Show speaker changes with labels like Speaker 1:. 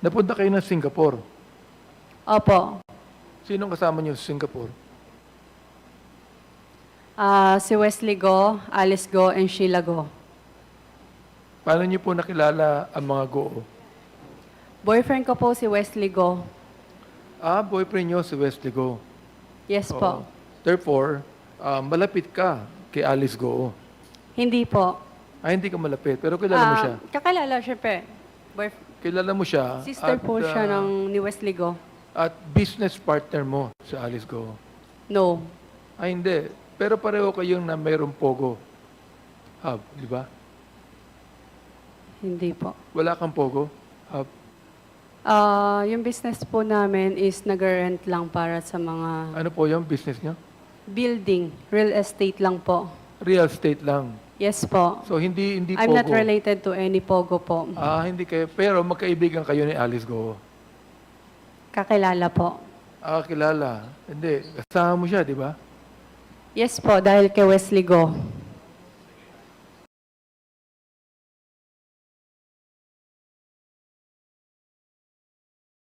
Speaker 1: Napunta kayo ng Singapore.
Speaker 2: Opo.
Speaker 1: Sinong kasama niyo sa Singapore?
Speaker 2: Si Wesley Go, Alice Go, and Sheila Go.
Speaker 1: Paano niyo po nakilala ang mga Go?
Speaker 2: Boyfriend ko po si Wesley Go.
Speaker 1: Boyfriend niyo si Wesley Go.
Speaker 2: Yes
Speaker 1: Oo.
Speaker 2: po.
Speaker 1: Therefore, malapit ka kay Alice Go.
Speaker 2: Hindi po.
Speaker 1: Hindi ka malapit, pero kilala mo siya.
Speaker 2: Kakilala, syempre.
Speaker 1: Kilala mo siya.
Speaker 2: Sister po siya ni Wesley Go.
Speaker 1: At business partner mo si Alice Go.
Speaker 2: No.
Speaker 1: Hindi. Pero pareho kayong na mayroong Pogo Hub, di ba?
Speaker 2: Hindi po.
Speaker 1: Wala kang Pogo Hub.
Speaker 2: Yung business po namin is nag-rent lang para sa mga
Speaker 1: Ano po yung business niyo?
Speaker 2: building, real estate lang po.
Speaker 1: Real estate lang.
Speaker 2: Yes po.
Speaker 1: So, hindi
Speaker 2: I'm
Speaker 1: Pogo.
Speaker 2: not related to any Pogo po.
Speaker 1: Hindi kayo. Pero magkaibigan kayo ni Alice Go.
Speaker 2: Kakilala po.
Speaker 1: Kilala. Hindi. Kasama mo siya, di ba?
Speaker 2: Yes po, dahil kay Wesley Go.